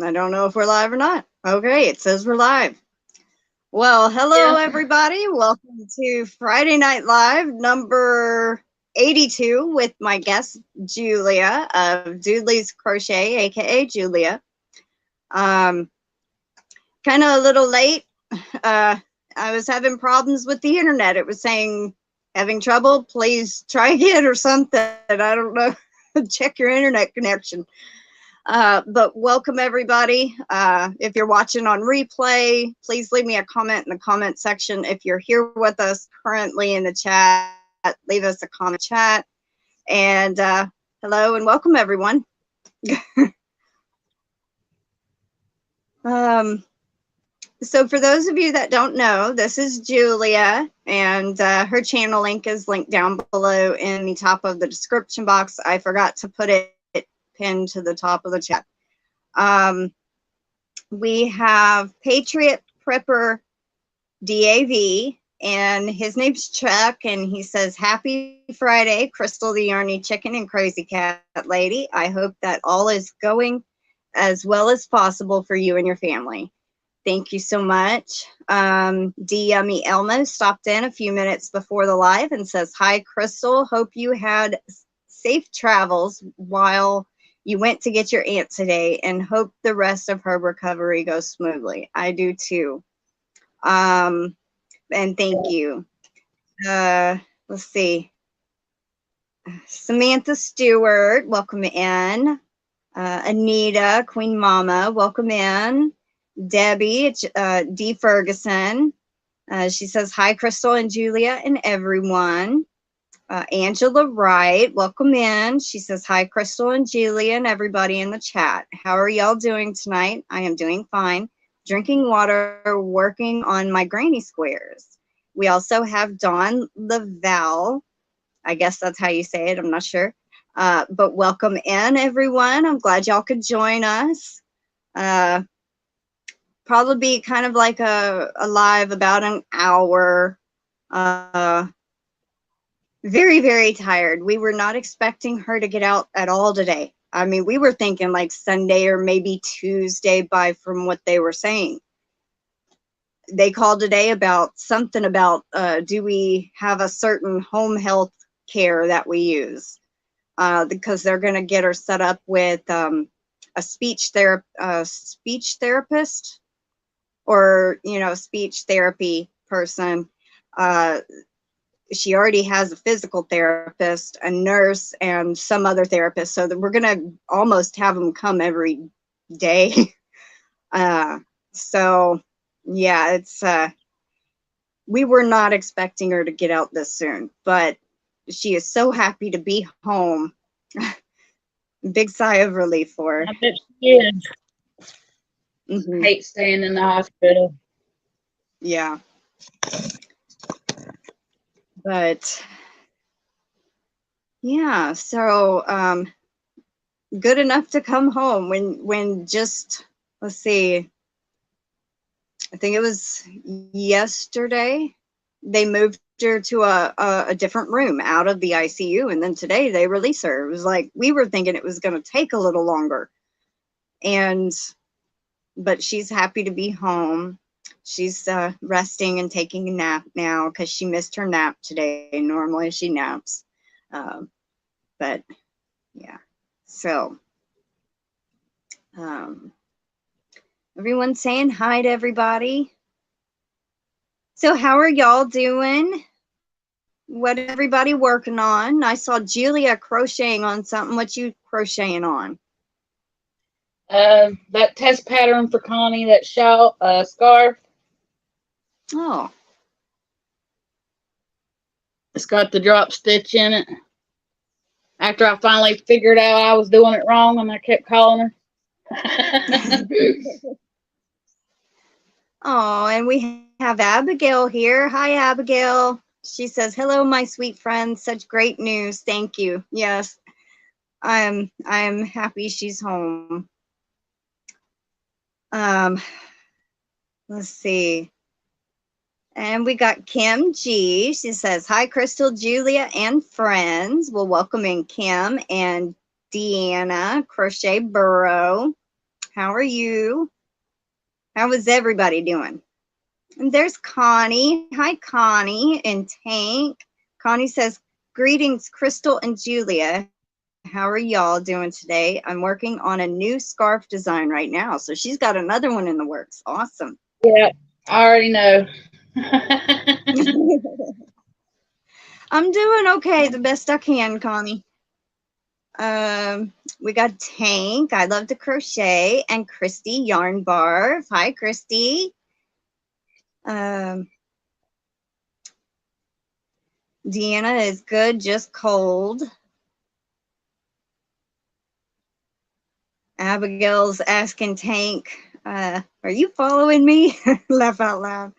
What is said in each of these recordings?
I don't know if we're live or not. Okay, it says we're live. Well, hello everybody. Welcome to Friday Night Live number 82 with my guest Julia of Doodley's Crochet, aka Julia. Kind of a little late. I was having problems with the internet. It was saying having trouble. Please try again or something. I don't know. Check your internet connection. But welcome everybody. If you're watching on replay, please leave me a comment in the comment section. If you're here with us currently in the chat, leave us a comment chat. And hello and welcome everyone. So for those of you that don't know, this is Julia, and her channel link is linked down below in the top of the description box. I forgot to put it pinned to the top of the chat. We have Patriot Prepper DAV, and his name's Chuck, and he says, "Happy Friday, Crystal the Yarny Chicken and Crazy Cat Lady. I hope that all is going as well as possible for you and your family." Thank you so much. D Yummy Elmo stopped in a few minutes before the live and says, "Hi, Crystal. Hope you had safe travels while you went to get your aunt today, and hope the rest of her recovery goes smoothly." I do too. And thank you. Let's see. Samantha Stewart, welcome in. Anita, Queen Mama, welcome in. Debbie, D. Ferguson. She says, "Hi, Crystal and Julia and everyone." Angela Wright, welcome in. She says, "Hi, Crystal and Julia and everybody in the chat. How are y'all doing tonight?" I am doing fine. Drinking water, working on my granny squares. We also have Dawn Laval. I guess that's how you say it. I'm not sure. But welcome in, everyone. I'm glad y'all could join us. Probably be kind of like a live about an hour. Very, very tired. We were not expecting her to get out at all today. I mean, we were thinking like Sunday or maybe Tuesday from what they were saying. They called today about something about, do we have a certain home health care that we use? Because they're going to get her set up with a speech therapist or, you know, speech therapy person. She already has a physical therapist, a nurse, and some other therapist. So that we're going to almost have them come every day. So yeah, it's, we were not expecting her to get out this soon, but she is so happy to be home. Big sigh of relief for her. I bet she is. Mm-hmm. Hate staying in the hospital. Yeah. But yeah, so good enough to come home when just, let's see, I think it was yesterday they moved her to a different room out of the ICU, and then today they release her. It was like we were thinking it was going to take a little longer, but she's happy to be home. She's resting and taking a nap now because she missed her nap today. Normally she naps. But yeah, so everyone's saying hi to everybody. So how are y'all doing? What is everybody working on? I saw Julia crocheting on something. What you crocheting on? That test pattern for Connie, that shawl, scarf. Oh. It's got the drop stitch in it. After I finally figured out I was doing it wrong and I kept calling her. Oh, and we have Abigail here. Hi, Abigail. She says, "Hello, my sweet friend. Such great news. Thank you." Yes, I'm happy she's home. Let's see. And we got Kim G. She says, "Hi, Crystal, Julia, and friends." Well, welcome in Kim and Deanna Crochet Burrow. How are you? How is everybody doing? And there's Connie. Hi, Connie and Tank. Connie says, greetings, Crystal and Julia. How are y'all doing today? I'm working on a new scarf design right now. So she's got another one in the works. Awesome. Yeah, I already know. I'm doing okay, the best I can, Connie. We got Tank. I love to crochet, and Christy Yarnbarf. Hi, Christy. Deanna is good, just cold. Abigail's asking Tank, are you following me? Laugh out loud.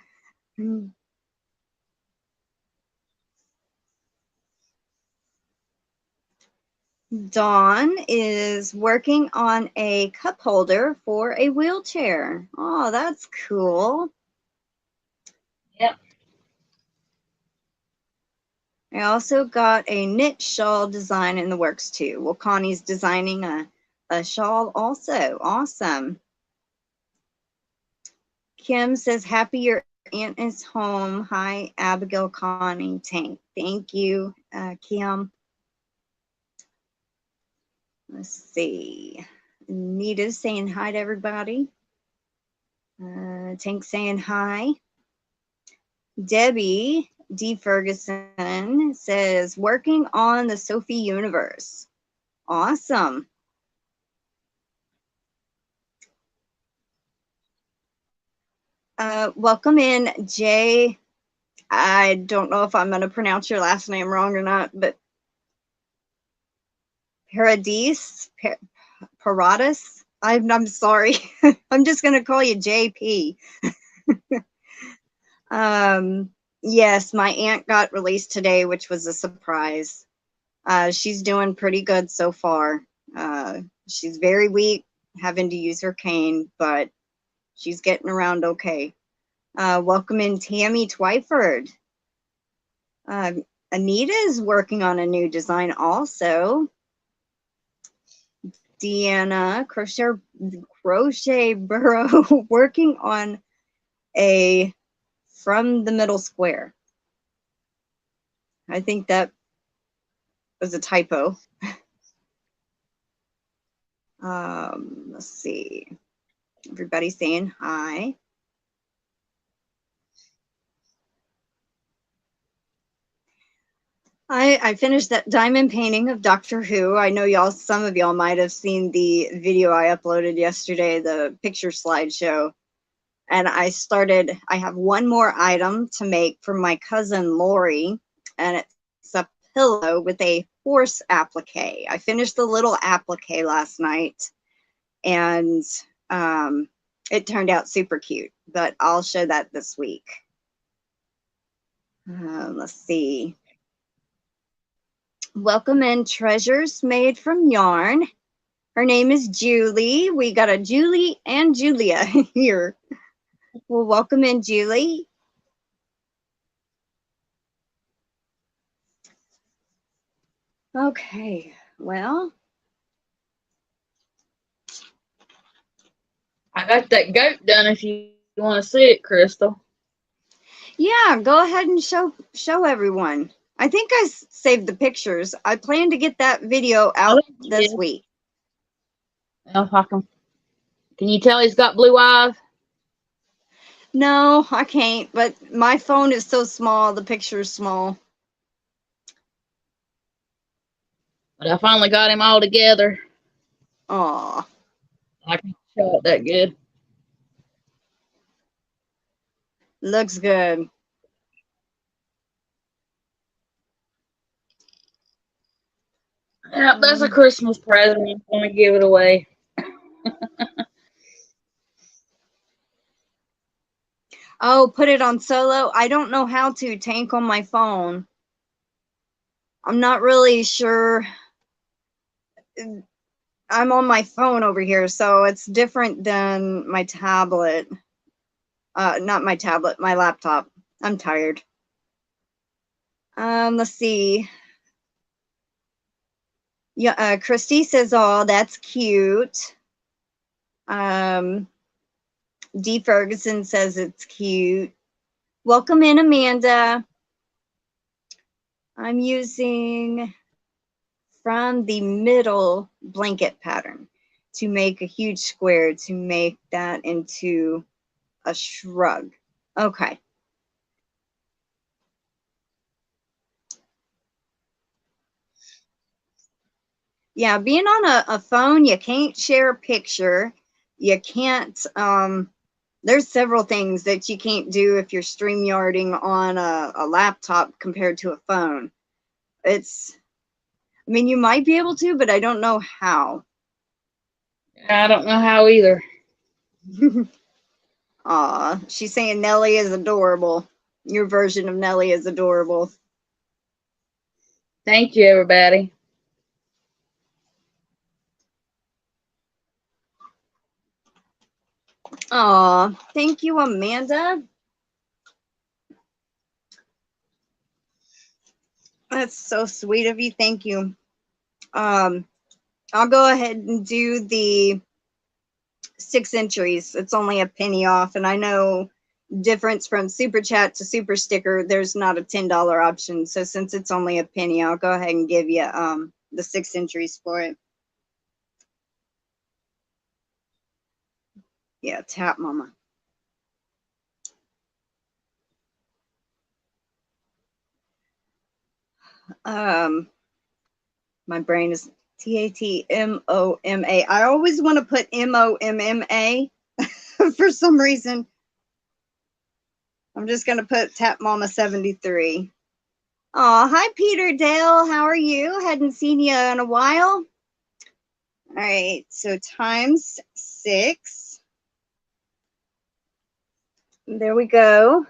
Dawn is working on a cup holder for a wheelchair. Oh, that's cool. Yep. I also got a knit shawl design in the works too. Well, Connie's designing a shawl also. Awesome. Kim says, happy your aunt is home. Hi, Abigail, Connie, Tank. Thank you, Kim. Let's see. Nita's saying hi to everybody. Tank saying hi. Debbie D. Ferguson says, working on the Sophie universe. Awesome. Welcome in, Jay. I don't know if I'm going to pronounce your last name wrong or not, but Paradis, Paradis. I'm sorry. I'm just going to call you JP. Yes, my aunt got released today, which was a surprise. She's doing pretty good so far. She's very weak, having to use her cane, but she's getting around okay. Welcome in Tammy Twyford. Anita is working on a new design also. Deanna Crochet Burrow working on a from the middle square. I think that was a typo. Let's see. Everybody's saying hi. I finished that diamond painting of Doctor Who. I know some of y'all might have seen the video I uploaded yesterday, the picture slideshow. And I have one more item to make for my cousin Lori, and it's a pillow with a horse applique. I finished the little applique last night, and it turned out super cute, but I'll show that this week. Let's see. Welcome in Treasures Made from Yarn. Her name is Julie. We got a Julie and Julia here. Well, welcome in, Julie. Okay, well. I got that goat done if you want to see it, Crystal. Yeah, go ahead and show everyone. I think I saved the pictures. I plan to get that video out this week. Well, can you tell he's got blue eyes? No, I can't, but my phone is so small, the picture is small. But I finally got him all together. Aw. I can't show it that good. Looks good. Yep, that's a Christmas present. I'm going to give it away. Oh, put it on solo? I don't know how to Tank on my phone. I'm not really sure. I'm on my phone over here, so it's different than my tablet. Not my tablet, my laptop. I'm tired. Let's see. Yeah, Christy says, oh, that's cute. D. Ferguson says it's cute. Welcome in, Amanda. I'm using from the middle blanket pattern to make a huge square to make that into a shrug. Okay. Yeah, being on a phone, you can't share a picture. You can't, there's several things that you can't do if you're StreamYarding on a laptop compared to a phone. It's, I mean, you might be able to, but I don't know how. I don't know how either. Aw, she's saying Nellie is adorable. Your version of Nellie is adorable. Thank you, everybody. Aw, thank you, Amanda. That's so sweet of you. Thank you. I'll go ahead and do the 6 entries. It's only a penny off, and I know difference from super chat to super sticker, there's not a $10 option. So since it's only a penny, I'll go ahead and give you the 6 entries for it. Yeah, tap mama. My brain is TATMOMA. I always want to put MOMMA for some reason. I'm just going to put Tap Mama 73. Oh, hi, Peter Dale. How are you? Hadn't seen you in a while. All right, so times 6. There we go.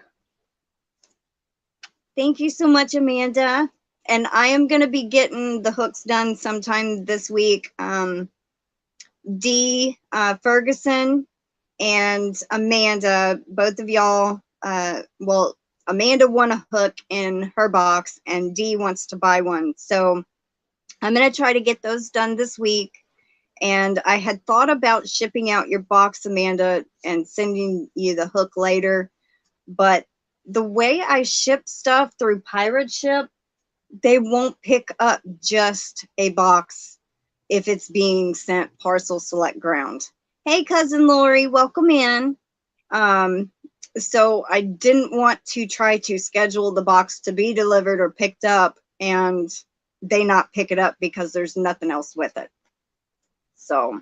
Thank you so much, Amanda. And I am going to be getting the hooks done sometime this week. D. Ferguson and Amanda, both of y'all, well, Amanda won a hook in her box and Dee wants to buy one. So I'm going to try to get those done this week. And I had thought about shipping out your box, Amanda, and sending you the hook later. But the way I ship stuff through Pirate Ship, they won't pick up just a box if it's being sent parcel select ground. Hey, cousin Lori, welcome in. So I didn't want to try to schedule the box to be delivered or picked up and they not pick it up because there's nothing else with it. So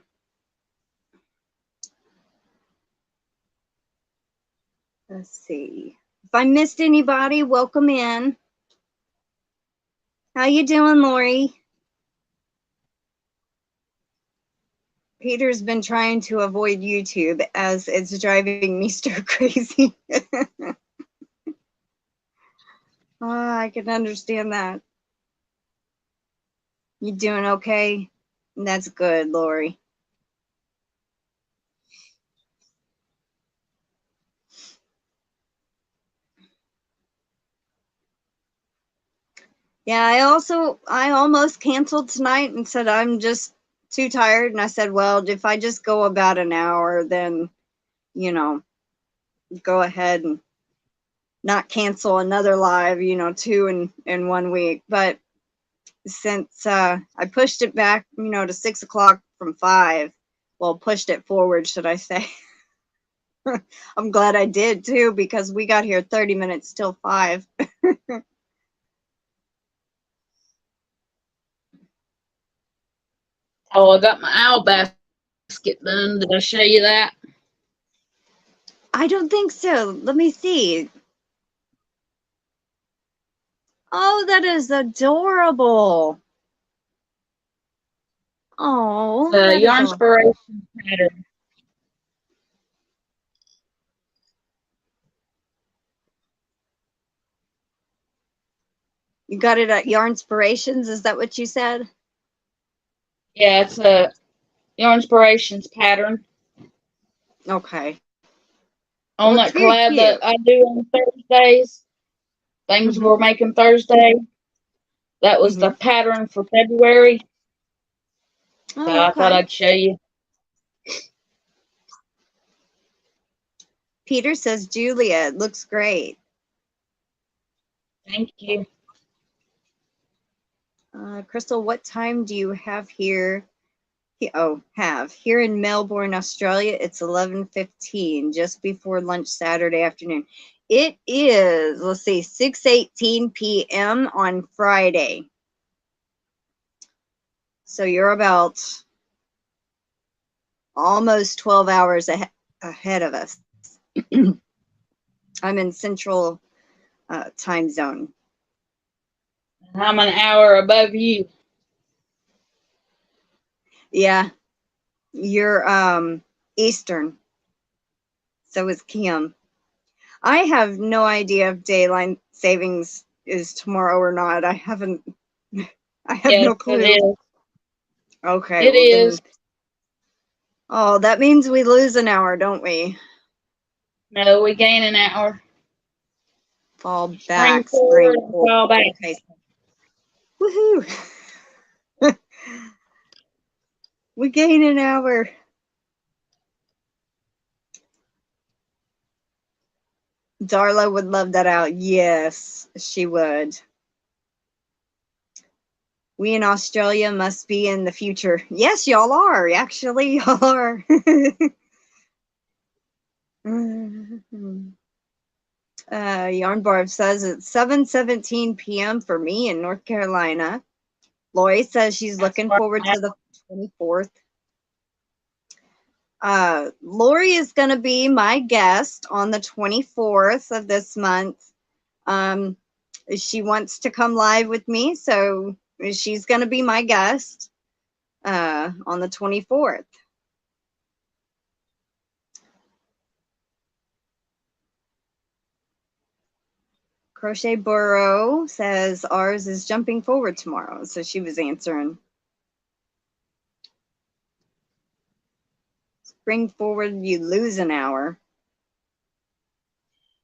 let's see. If I missed anybody, welcome in. How you doing, Lori? Peter's been trying to avoid YouTube as it's driving me stir crazy. Oh, I can understand that. You doing okay? That's good, Lori. Yeah, I almost canceled tonight and said I'm just too tired. And I said, well, if I just go about an hour, then, you know, go ahead and not cancel another live, you know, 2 in 1 week. But since I pushed it back, you know, to 6 o'clock from 5, well, pushed it forward, should I say. I'm glad I did too, because we got here 30 minutes till 5. Oh, I got my owl basket done. Did I show you that? I don't think so. Let me see. Oh, that is adorable. Oh, The Yarnspiration pattern. You got it at Yarnspirations? Is that what you said? Yeah, it's a Yarnspirations pattern. Okay. On Well, it's that very collab cute. that I do on Thursdays, things we're making Thursday. That was the pattern for February. Oh, So I thought okay. I'd show you. Peter says, Julia, it looks great. Thank you. Crystal, what time do you have here? Here in Melbourne, Australia, it's 11:15, just before lunch Saturday afternoon. It is, let's see, 6:18 p.m. on Friday. So you're about almost 12 hours ahead of us. I'm in Central time zone. I'm an hour above you. Yeah, you're Eastern. So is Kim. I have no idea if daylight savings is tomorrow or not. I have no clue. It is. Okay. It is. Then, oh, that means we lose an hour, don't we? No, we gain an hour. Fall back. Spring forward and fall back. Okay. Woohoo! We gain an hour. Darla would love that out. Yes, she would. We in Australia must be in the future. Yes, y'all are. Actually, y'all are. Yarnbarf says it's 7:17 p.m. for me in North Carolina. Lori says she's looking forward to the 24th. Lori is going to be my guest on the 24th of this month. She wants to come live with me, so she's going to be my guest on the 24th. Crochet Burrow says ours is jumping forward tomorrow, so she was answering. Bring forward, you lose an hour.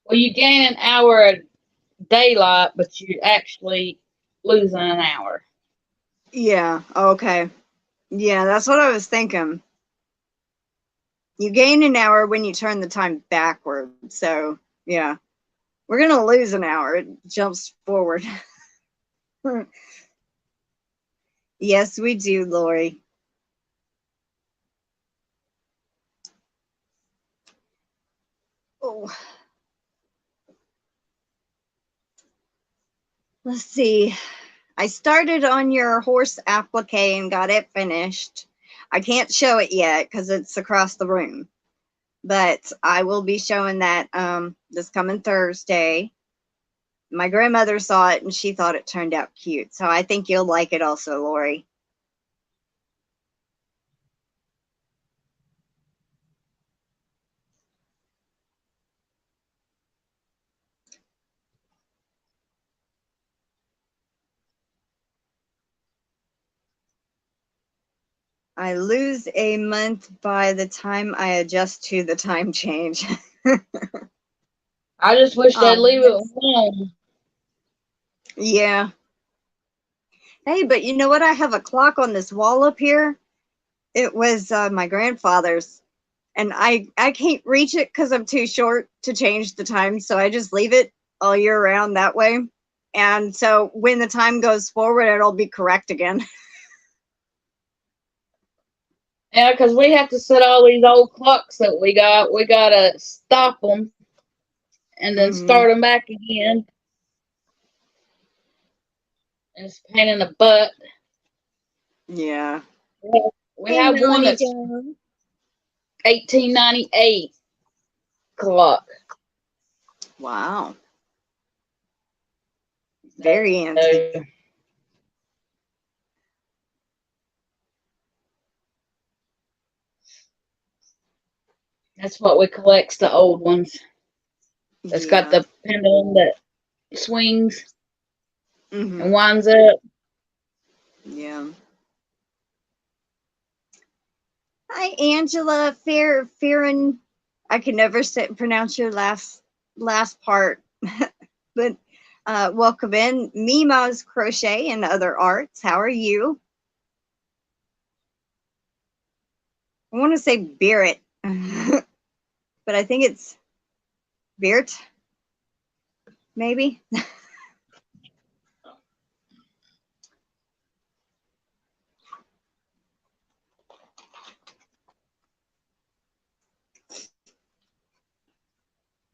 Well, you gain an hour of daylight, but you actually losing an hour. Yeah, okay. Yeah, that's what I was thinking. You gain an hour when you turn the time backward. So, yeah. We're going to lose an hour. It jumps forward. Yes, we do, Lori. Oh. Let's see. I started on your horse applique and got it finished. I can't show it yet because it's across the room. But I will be showing that this coming Thursday. My grandmother saw it and she thought it turned out cute. So I think you'll like it also, Lori. I lose a month by the time I adjust to the time change. I just wish they'd leave it alone. Yeah. Hey, but you know what? I have a clock on this wall up here. It was my grandfather's, and I can't reach it because I'm too short to change the time, so I just leave it all year round that way. And so when the time goes forward, it'll be correct again. Yeah, because we have to set all these old clocks that we got. We got to stop them and then start them back again. It's a pain in the butt. Yeah. We have one that's 1898 clock. Wow. Very antique. That's what we collect's the old ones. It's got the pendulum that swings and winds up. Yeah. Hi, Angela Farron. I can never pronounce your last part, but welcome in. Mima's Crochet and Other Arts. How are you? I want to say Barrett, but I think it's Beert, maybe.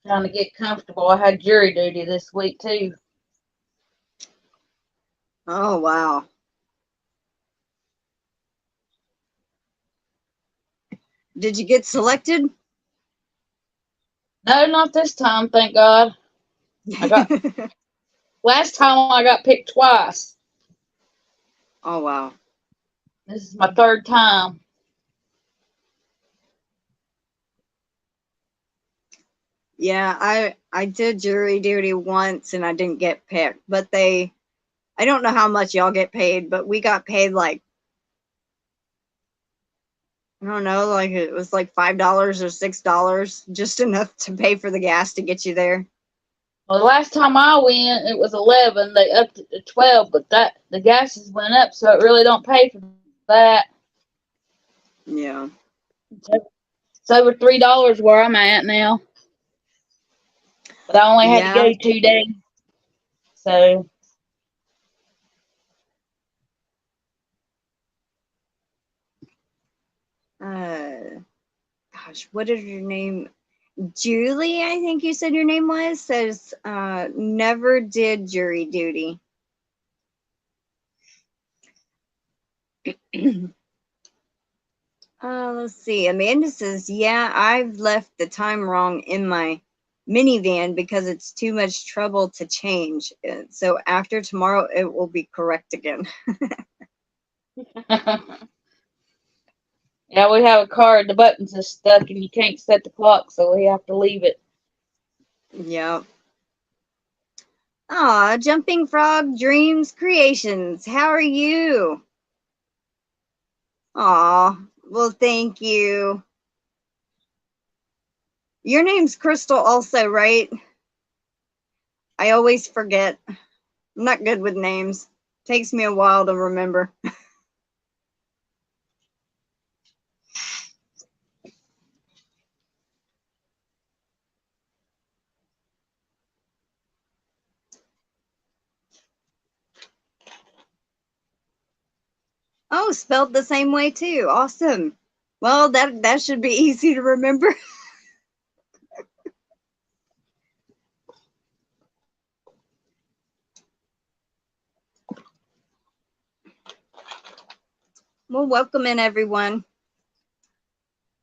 Trying to get comfortable. I had jury duty this week too. Oh, wow. Did you get selected? No, not this time, thank God. Last time I got picked twice. Oh, wow. This is my third time. Yeah, I did jury duty once and I didn't get picked, but I don't know how much y'all get paid, but we got paid like, I don't know, like it was like $5 or $6, just enough to pay for the gas to get you there. Well, the last time I went, it was 11. They upped it to 12, but the gases went up, so it really don't pay for that. Yeah. It's over $3 where I'm at now. But I only had to go 2 days. So. Gosh, what is your name? Julie, I think you said your name was, says never did jury duty. Let's see. Amanda says, yeah, I've left the time wrong in my minivan because it's too much trouble to change. So after tomorrow, it will be correct again. Yeah, we have a car, the buttons are stuck and you can't set the clock, so we have to leave it. Yep. Aw, Jumping Frog Dreams Creations. How are you? Aw, well, thank you. Your name's Crystal also, right? I always forget. I'm not good with names. Takes me a while to remember. Oh, spelled the same way too. Awesome. Well, that should be easy to remember. Well, welcome in everyone.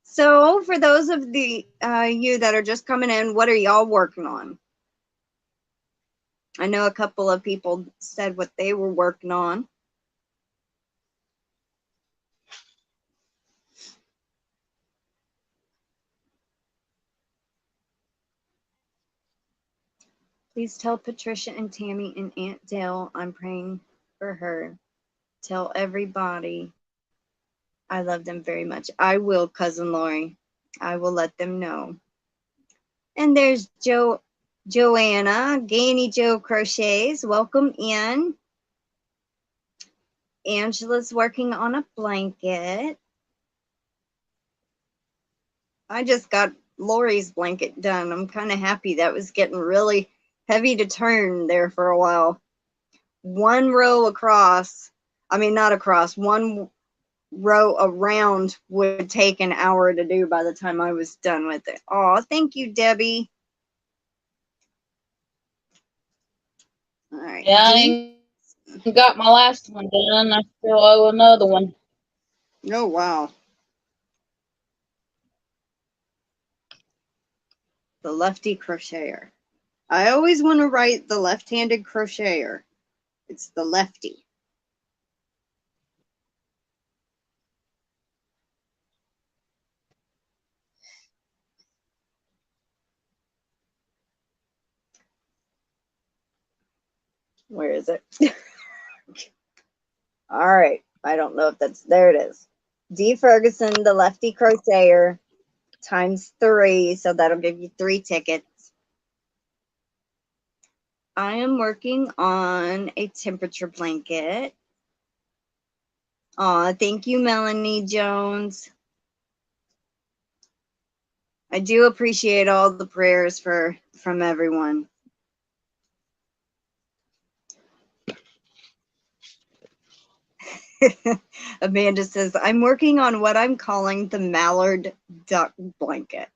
So, for those of the you that are just coming in, what are y'all working on? I know a couple of people said what they were working on. Please tell Patricia and Tammy and Aunt Dale I'm praying for her. Tell everybody I love them very much. I will, Cousin Lori. I will let them know. And there's Johanna, Ganni Joe Crochets. Welcome in. Angela's working on a blanket. I just got Lori's blanket done. I'm kind of happy. That was getting really heavy to turn there for a while. One row across, I mean, not across, one row around would take an hour to do by the time I was done with it. Oh, thank you, Debbie. All right. Yeah, I got my last one done. I still owe another one. Oh, wow. The Lefty Crocheter. I always want to write the left-handed crocheter. It's the Lefty. Where is it? All right. I don't know if that's, there it is. D. Ferguson, the Lefty Crocheter, times 3. So that'll give you 3 tickets. I am working on a temperature blanket. Aw, thank you, Melanie Jones. I do appreciate all the prayers from everyone. Amanda says, I'm working on what I'm calling the mallard duck blanket.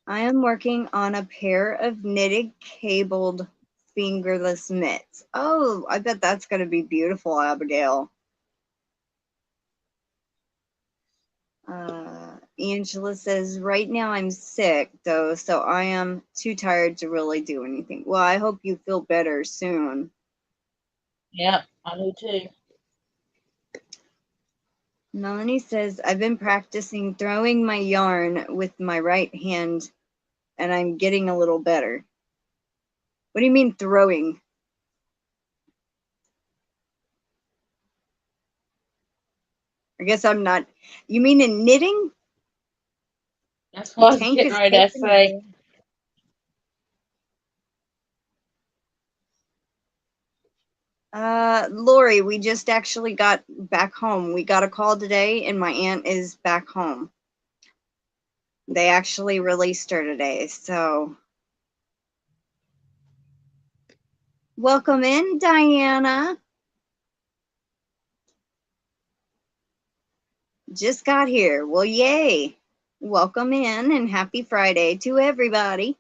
I am working on a pair of knitted cabled fingerless mitts. Oh, I bet that's going to be beautiful, Abigail. Angela says, right now I'm sick, though, so I am too tired to really do anything. Well, I hope you feel better soon. Yep, I do too. Melanie says, I've been practicing throwing my yarn with my right hand, and I'm getting a little better. What do you mean throwing? I guess I'm not. You mean in knitting? That's what I was Tank getting is ready to taking say. Lori, we just actually got back home. We got a call today, and my aunt is back home. They actually released her today, so welcome in, Diana. Just got here. Well, yay. Welcome in and happy Friday to everybody.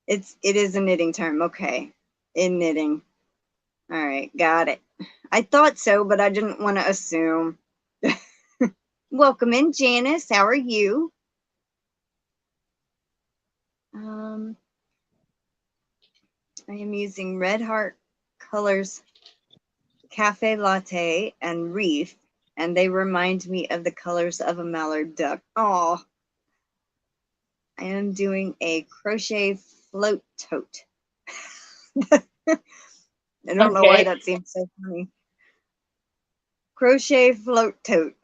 It is a knitting term. Okay. In knitting. All right, got it. I thought so, but I didn't want to assume. Welcome in, Janice. How are you? I am using Red Heart Colors Cafe Latte and Reef, and they remind me of the colors of a mallard duck. Oh, I am doing a crochet float tote. I don't know why that seems so funny. Crochet float tote.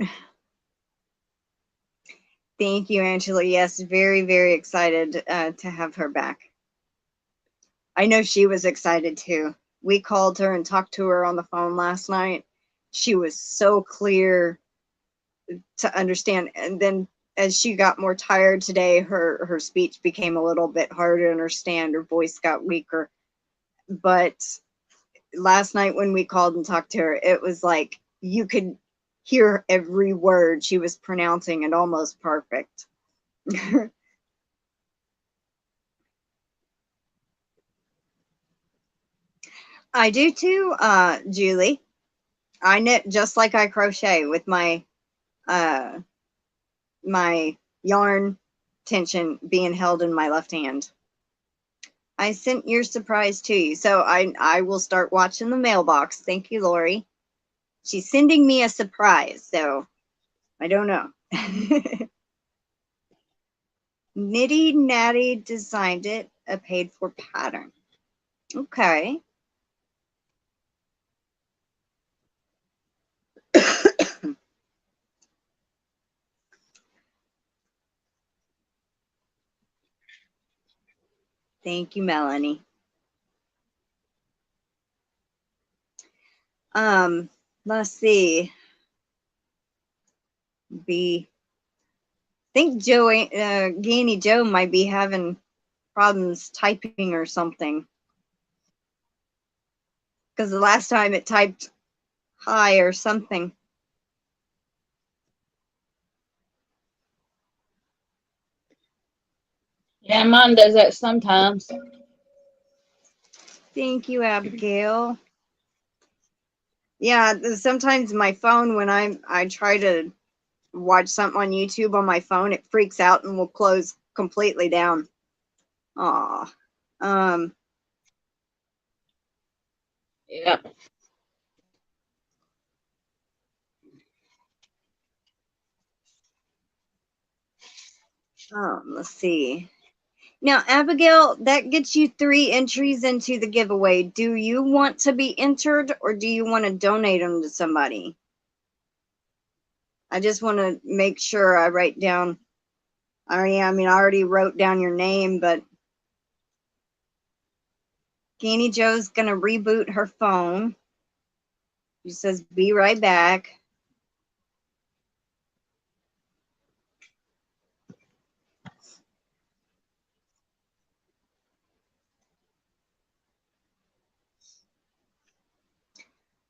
Thank you, Angela. Yes, very, very excited to have her back. I know she was excited too. We called her and talked to her on the phone last night. She was so clear to understand. And then as she got more tired today, her speech became a little bit harder to understand. Her voice got weaker. But last night when we called and talked to her, it was like you could hear every word she was pronouncing and almost perfect. I do too, Julie. I knit just like I crochet with my my yarn tension being held in my left hand. I sent your surprise to you, so I will start watching the mailbox. Thank you, Lori. She's sending me a surprise, so I don't know. Nitty Natty designed it, a paid for pattern. Okay. Thank you, Melanie. Let's see. I think Ganni Joe might be having problems typing or something. Because the last time it typed hi or something. Yeah, mine does that sometimes. Thank you, Abigail. Yeah, sometimes my phone, when I try to watch something on YouTube on my phone, it freaks out and will close completely down. Aw. Yep. Let's see. Now, Abigail, that gets you 3 entries into the giveaway. Do you want to be entered or do you want to donate them to somebody? I just want to make sure I write down. I already wrote down your name, but Ganni Joe's going to reboot her phone. She says, be right back.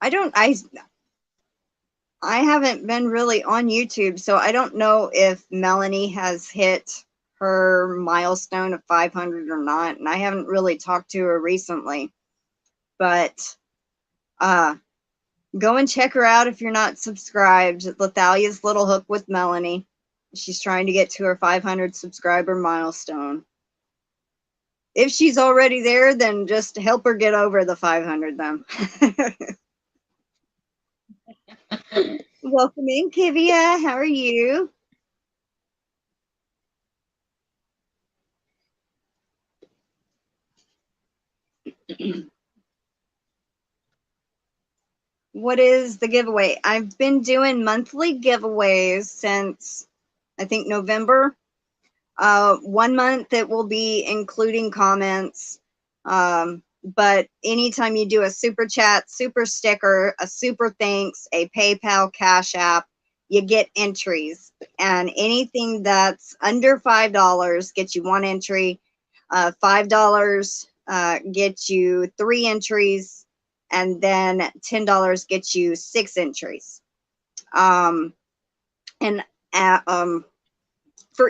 I haven't been really on YouTube, so I don't know if Melanie has hit her milestone of 500 or not, and I haven't really talked to her recently. But go and check her out if you're not subscribed. Lethaleya's Little Hook with Melanie. She's trying to get to her 500 subscriber milestone. If she's already there, then just help her get over the 500 then. Welcome in, Kivia. How are you? What is the giveaway? I've been doing monthly giveaways since, I think, November. 1 month it will be including comments. But anytime you do a super chat, super sticker, a super thanks, a PayPal, Cash App, you get entries. And anything that's under $5 gets you 1 entry. $5 gets you 3 entries. And then $10 gets you 6 entries. For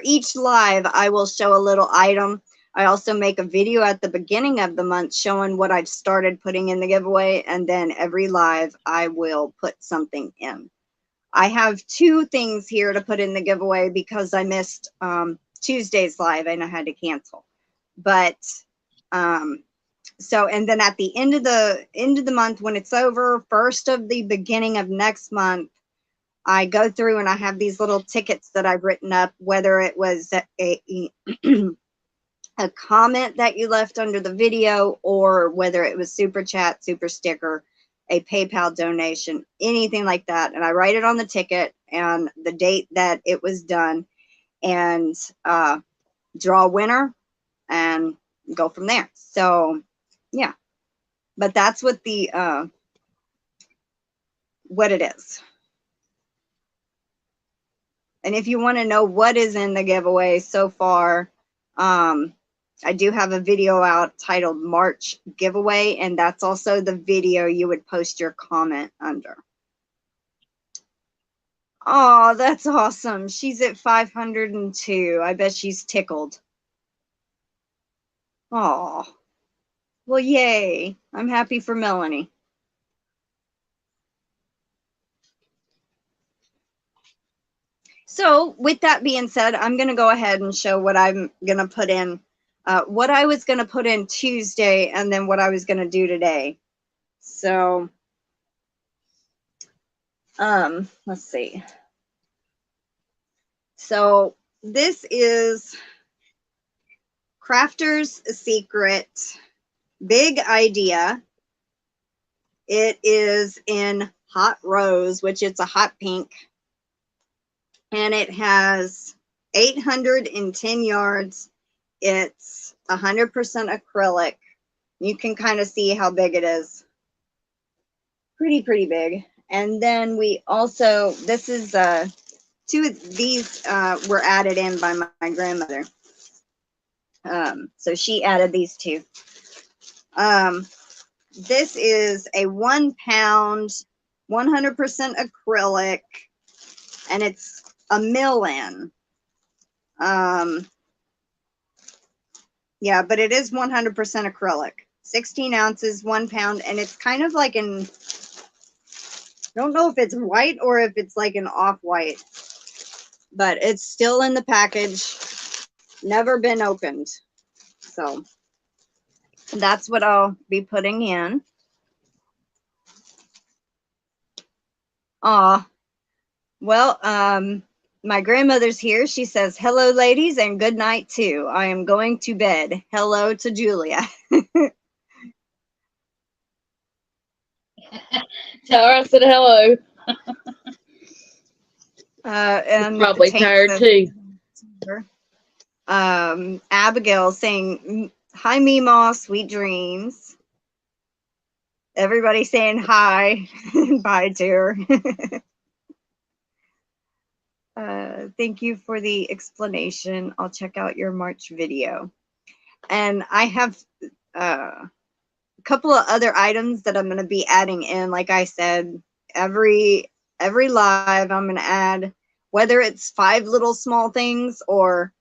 each live, I will show a little item. I also make a video at the beginning of the month showing what I've started putting in the giveaway, and then every live I will put something in. I have 2 things here to put in the giveaway because I missed Tuesday's live and I had to cancel. But so, and then at the end of the month, when it's over, first of the beginning of next month, I go through and I have these little tickets that I've written up, whether it was a comment that you left under the video, or whether it was super chat, super sticker, a PayPal donation, anything like that. And I write it on the ticket and the date that it was done, and draw a winner and go from there. So yeah, but that's what the what it is. And if you want to know what is in the giveaway so far, I do have a video out titled March Giveaway, and that's also the video you would post your comment under. Oh, that's awesome. She's at 502. I bet she's tickled. Oh, well, yay. I'm happy for Melanie. So with that being said, I'm going to go ahead and show what I'm going to put in, what I was going to put in Tuesday, and then what I was going to do today. So, let's see. So this is Crafter's Secret Big Idea. It is in Hot Rose, which it's a hot pink. And it has 810 yards. It's 100% acrylic. You can kind of see how big it is. Pretty big. And then we also, this is 2 of these were added in by my grandmother. So she added these 2. This is a 1 pound, 100% acrylic, and it's a mill-in. Yeah, but it is 100% acrylic. 16 ounces, 1 pound, and it's kind of like an, I don't know if it's white or if it's like an off-white, but it's still in the package, never been opened. So that's what I'll be putting in. Aw, well, my grandmother's here. She says, hello, ladies, and good night, too. I am going to bed. Hello to Julia. Tell her I said hello. And probably tired too. Abigail saying, hi, Meemaw, sweet dreams. Everybody saying hi and bye to her. Thank you for the explanation. I'll check out your March video. And I have a couple of other items that I'm going to be adding in. Like I said, every live I'm going to add, whether it's 5 little small things or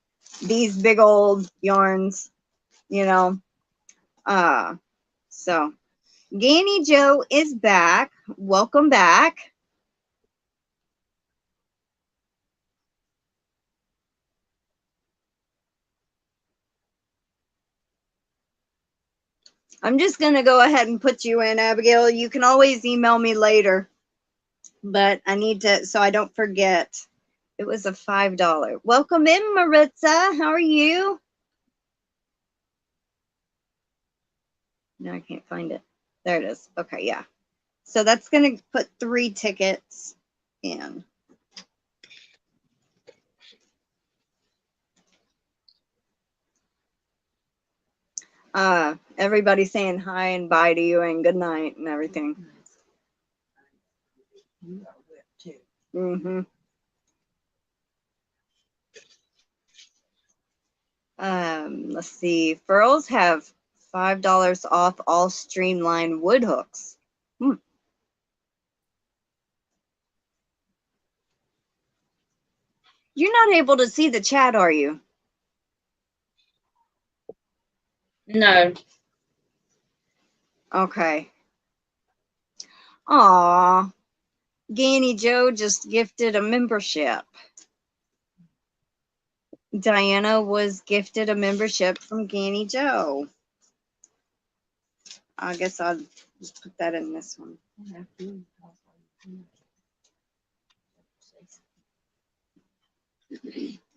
these big old yarns, you know. So Ganni Joe is back. Welcome back. I'm just going to go ahead and put you in, Abigail. You can always email me later, but I need to, so I don't forget. It was a $5. Welcome in, Maritza. How are you? No, I can't find it. There it is. Okay, yeah. So that's going to put 3 tickets in. Everybody saying hi and bye to you and good night and everything. Mm-hmm. Let's see. Furls have $5 off all streamlined wood hooks. You're not able to see the chat, are you? No. Okay. Aw. Ganni Joe just gifted a membership. Diana was gifted a membership from Ganni Joe. I guess I'll just put that in this one.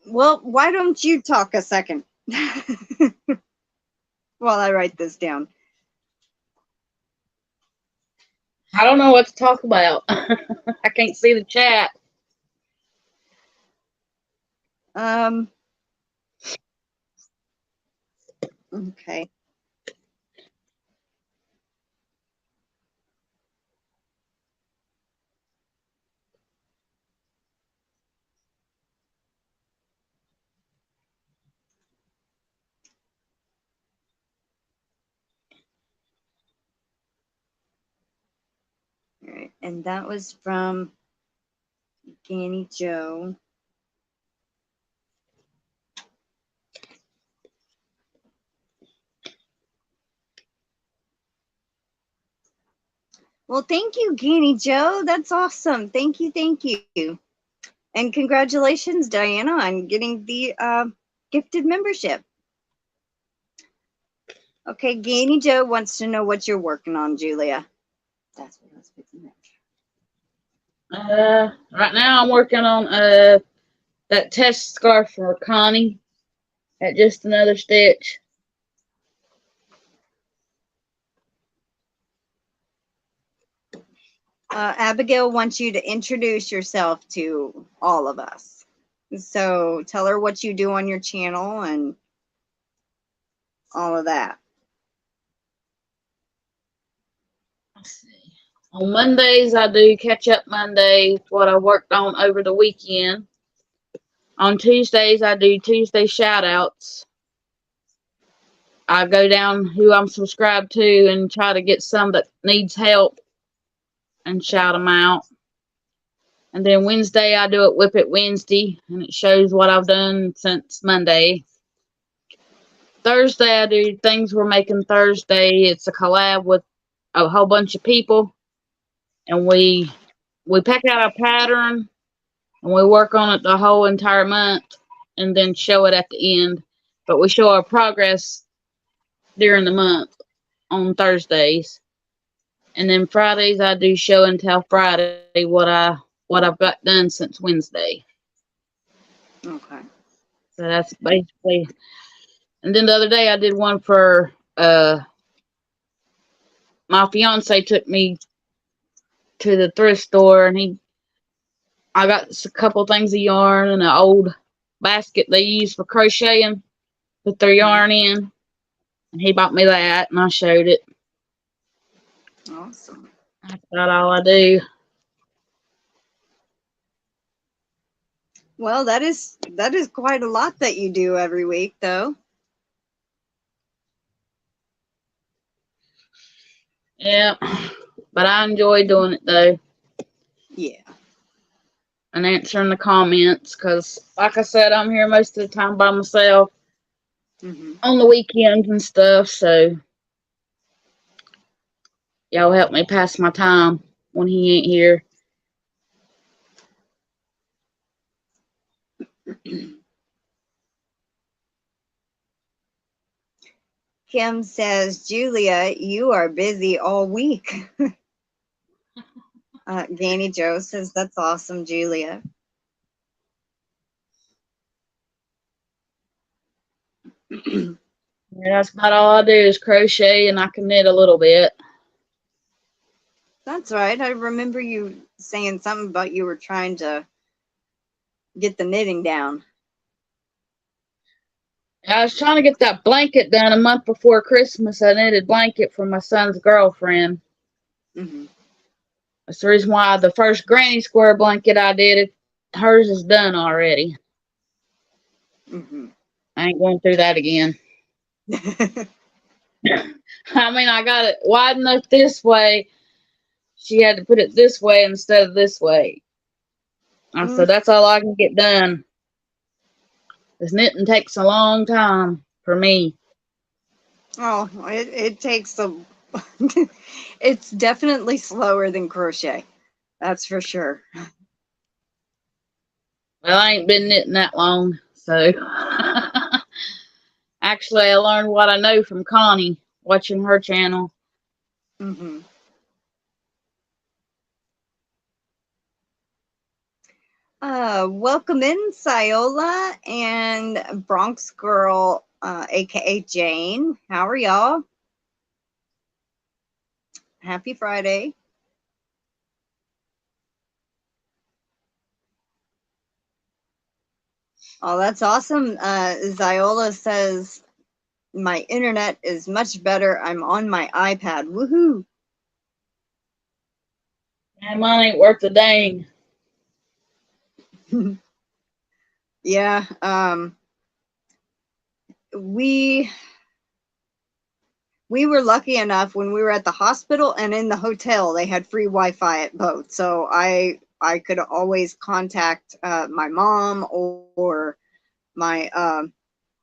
Well, why don't you talk a second while I write this down? I don't know what to talk about. I can't see the chat. Okay. All right, and that was from Ganni Joe. Well, thank you, Ganni Joe. That's awesome. Thank you, thank you. And congratulations, Diana, on getting the gifted membership. Okay, Ganni Joe wants to know what you're working on, Julia. That's what I was picking up. Right now I'm working on that test scarf for Connie at Just Another Stitch. Abigail wants you to introduce yourself to all of us. So tell her what you do on your channel and all of that. Let's see. On Mondays, I do Catch Up Monday, what I worked on over the weekend. On Tuesdays, I do Tuesday shout-outs. I go down who I'm subscribed to and try to get some that needs help and shout them out. And then Wednesday, I do it Whip It Wednesday, and it shows what I've done since Monday. Thursday, I do Things We're Making Thursday. It's a collab with a whole bunch of people, and we pack out a pattern, and we work on it the whole entire month, and then show it at the end. But we show our progress during the month on Thursdays. And then Fridays, I do Show and Tell Friday, what I've got done since Wednesday. Okay. So that's basically. And then the other day, I did one for my fiance took me to the thrift store, and I got a couple things of yarn and an old basket they use for crocheting, put their yarn in, and he bought me that, and I showed it. Awesome. That's about all I do. Well, that is quite a lot that you do every week, though. Yeah, but I enjoy doing it though. Yeah. And answering the comments because, like I said, I'm here most of the time by myself on the weekends and stuff. So y'all help me pass my time when he ain't here. Kim says, Julia, you are busy all week. Ganni Joe says, that's awesome, Julia. Yeah, that's about all I do is crochet, and I can knit a little bit. That's right. I remember you saying something about you were trying to get the knitting down. I was trying to get that blanket done a month before Christmas. I knitted a blanket for my son's girlfriend. That's the reason why the first granny square blanket I did, hers is done already. I ain't going through that again. I mean, I got it wide enough this way. She had to put it this way instead of this way. I said, that's all I can get done. This knitting takes a long time for me. Oh, it takes a... It's definitely slower than crochet. That's for sure. Well, I ain't been knitting that long, so... Actually, I learned what I know from Connie, watching her channel. Welcome in, Cyola and Bronx Girl, aka Jane. How are y'all? Happy Friday. Oh, that's awesome. Ziola says, my internet is much better. I'm on my iPad. Woohoo. And mine ain't worth a dang. Yeah. We were lucky enough when we were at the hospital and in the hotel, they had free Wi-Fi at both. So I could always contact my mom or my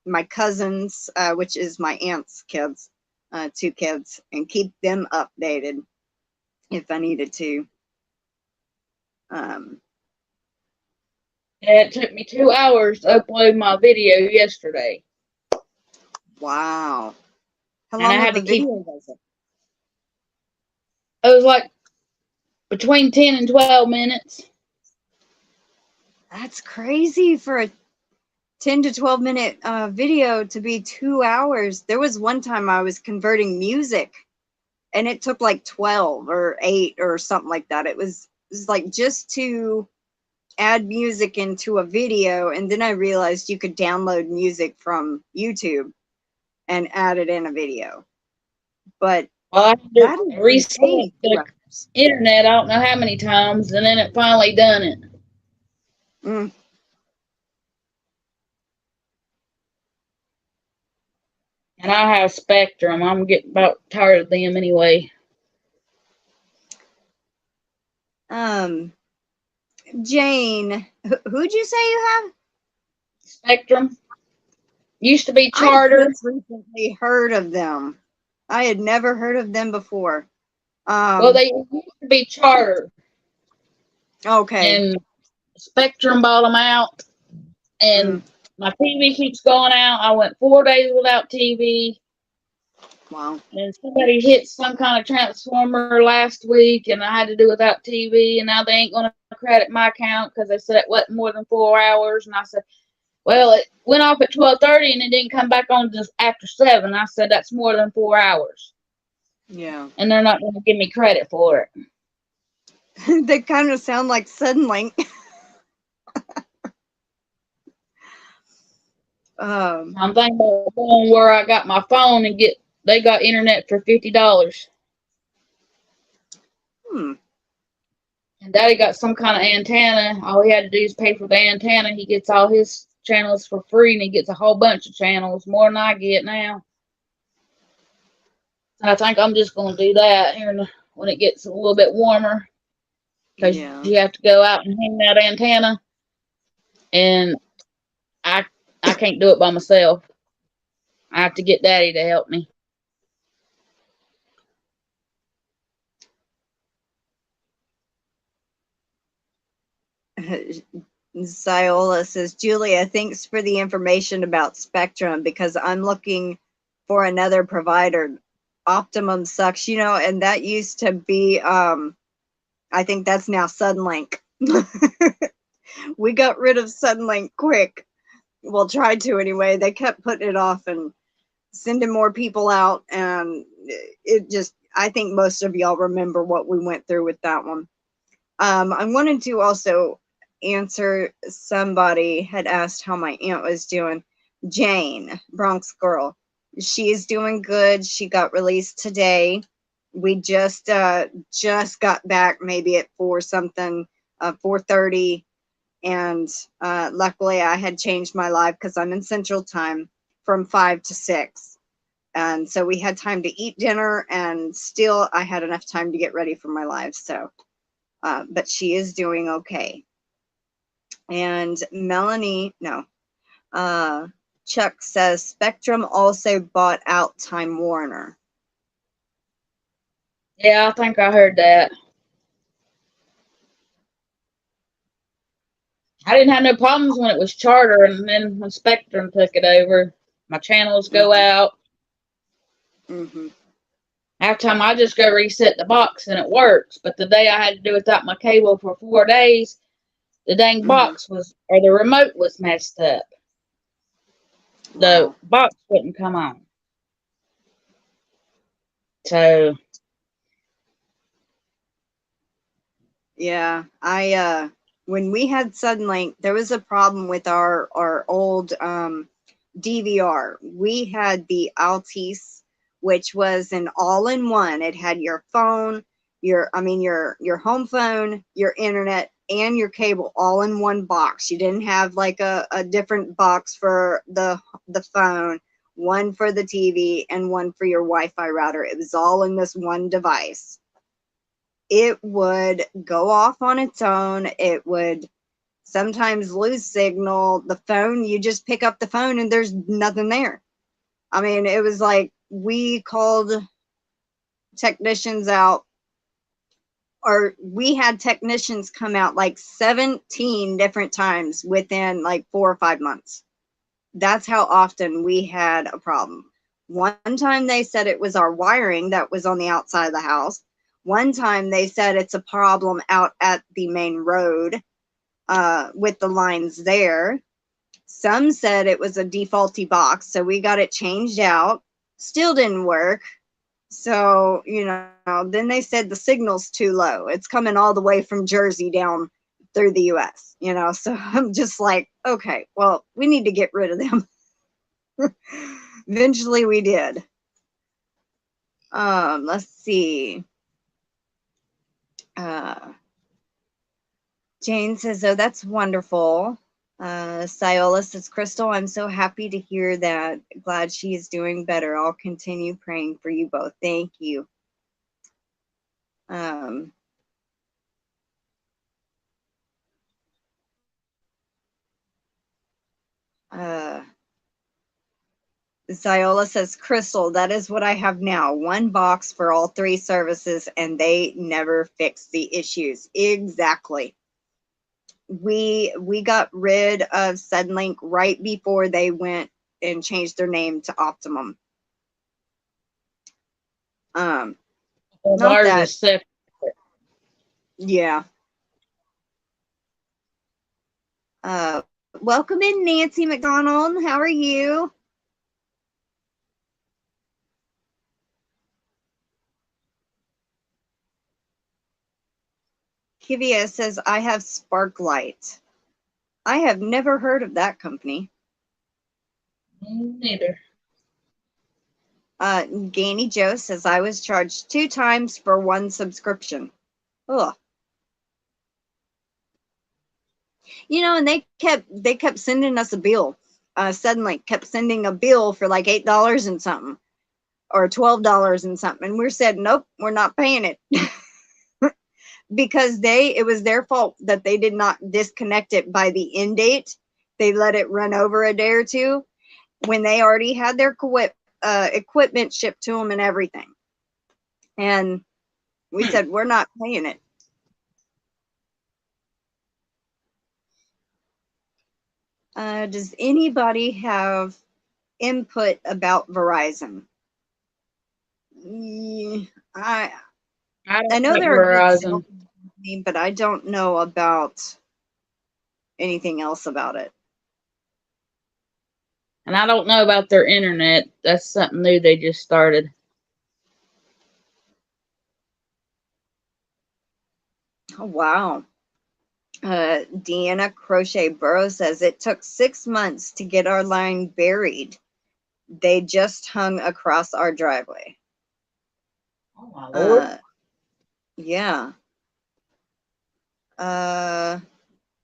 my cousins, which is my aunt's kids, 2 kids, and keep them updated if I needed to. It took me 2 hours to upload my video yesterday. Wow. How long of a video was it? It was like between 10 and 12 minutes. That's crazy for a 10 to 12 minute video to be 2 hours. There was one time I was converting music and it took like 12 or 8 or something like that. It was like just to add music into a video, and then I realized you could download music from YouTube and add it in a video. But well, I that had to is reset insane. the internet I don't know how many times, and then it finally done it. And I have Spectrum. I'm getting about tired of them anyway. Jane, who'd you say you have? Spectrum. Used to be Charter. I just recently heard of them. I had never heard of them before. Well, they used to be Charter. Okay. And Spectrum bought them out. And my TV keeps going out. I went 4 days without TV. Wow. And somebody hit some kind of transformer last week, and I had to do without TV. And now they ain't going to credit my account because they said it wasn't more than 4 hours. And I said, well, it went off at 12:30 and it didn't come back on just after 7. I said, that's more than 4 hours. Yeah. And they're not going to give me credit for it. They kind of sound like Suddenlink. I'm thinking about going where I got my phone and they got internet for $50. And Daddy got some kind of antenna. All he had to do is pay for the antenna. He gets all his channels for free, and he gets a whole bunch of channels, more than I get now. I think I'm just going to do that here when it gets a little bit warmer, because you have to go out and hang that antenna, and I can't do it by myself. I have to get Daddy to help me. Ziola says, Julia, thanks for the information about Spectrum, because I'm looking for another provider. Optimum sucks, you know, and that used to be, I think that's now Suddenlink. We got rid of Suddenlink quick. Well, tried to anyway. They kept putting it off and sending more people out, and it just, I think most of y'all remember what we went through with that one. I wanted to also answer, somebody had asked how my aunt was doing. Jane, Bronx girl, she is doing good. She got released today. We just got back maybe at 4:30, and luckily I had changed my life because I'm in Central Time from 5 to 6, and so we had time to eat dinner, and still I had enough time to get ready for my live. So but she is doing okay. And Melanie, no, Chuck says Spectrum also bought out Time Warner. Yeah, I think I heard that. I didn't have no problems when it was Charter, and then when Spectrum took it over, my channels go out. After time, I just go reset the box and it works. But the day I had to do without my cable for 4 days, the dang box was, or the remote was messed up. The box wouldn't come on. So. Yeah, when we had Suddenlink, there was a problem with our old DVR. We had the Altice, which was an all-in-one. It had your phone, your home phone, your internet, and your cable all in one box. You didn't have like a different box for the phone, one for the TV, and one for your Wi-Fi router. It was all in this one device. It would go off on its own. It would sometimes lose signal. The phone, you just pick up the phone and there's nothing there. I mean, it was like we called technicians out, or we had technicians come out like 17 different times within like 4 or 5 months. That's how often we had a problem. One time they said it was our wiring that was on the outside of the house. One time they said it's a problem out at the main road with the lines there. Some said it was a defaulty box, so we got it changed out. Still didn't work. So, you know, then they said the signal's too low. It's coming all the way from Jersey down through the US, you know. So I'm just like, okay, well, we need to get rid of them. Eventually we did. Let's see. Jane says, oh, that's wonderful. Siola says, Crystal, I'm so happy to hear that. Glad she is doing better. I'll continue praying for you both. Thank you. Ziola says, Crystal, that is what I have now. One box for all 3 services, and they never fix the issues. Exactly. We got rid of Suddenlink right before they went and changed their name to Optimum. Not that. Yeah. Welcome in, Nancy MacDonald. How are you? Kivia says, I have Sparklight. I have never heard of that company. Neither. Ganni Joe says, I was charged 2 times for 1 subscription. Oh, you know, and they kept sending us a bill. Suddenly kept sending a bill for like $8 and something, or $12 and something, and we said nope, we're not paying it. Because it was their fault that they did not disconnect it by the end date. They let it run over a day or two when they already had their equipment shipped to them and everything. And we said, we're not paying it. Does anybody have input about Verizon? I know they're a good sales company, but I don't know about anything else about it. And I don't know about their internet. That's something new they just started. Oh, wow. Dena Crochet Burrow says it took 6 months to get our line buried. They just hung across our driveway. Oh my Lord. Yeah.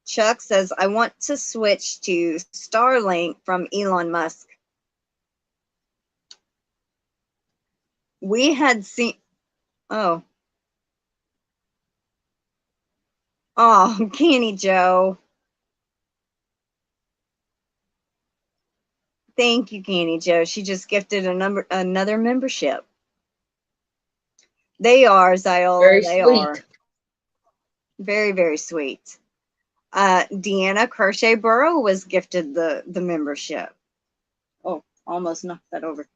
Chuck says, I want to switch to Starlink from Elon Musk. We had seen, oh, Kenny Joe. Thank you, Kenny Joe. She just gifted another membership. They are, Ziola. Very they sweet. Are. Very, very sweet. Deanna Crochet Burrow was gifted the membership. Oh, almost knocked that over.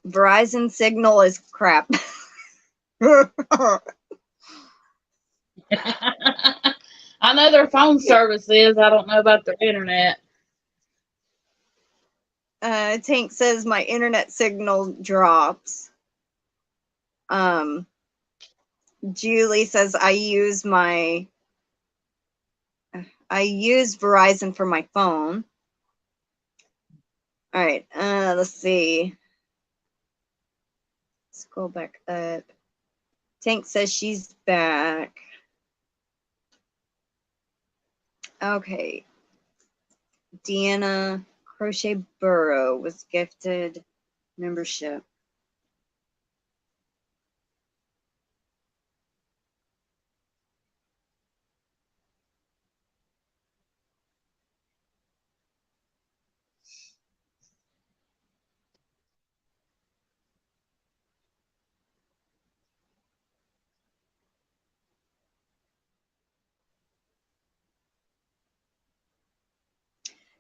Verizon signal is crap. I know their phone service is. I don't know about their internet. Tank says my internet signal drops. Julie says I use Verizon for my phone. All right, let's see. Scroll back up. Tank says she's back. Okay. Deanna Crochet Burrow was gifted membership.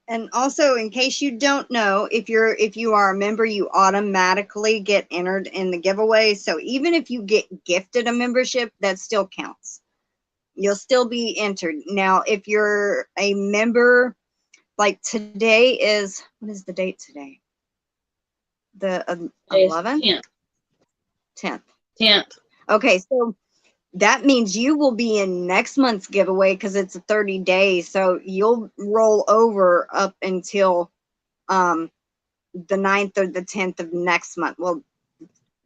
And also, in case you don't know, if you are a member, you automatically get entered in the giveaway. So even if you get gifted a membership, that still counts. You'll still be entered. Now, if you're a member, like today is, what is the date today? The 11th? 10th. 10th. Okay, so that means you will be in next month's giveaway because it's a 30 days. So you'll roll over up until the 9th or the 10th of next month. Well,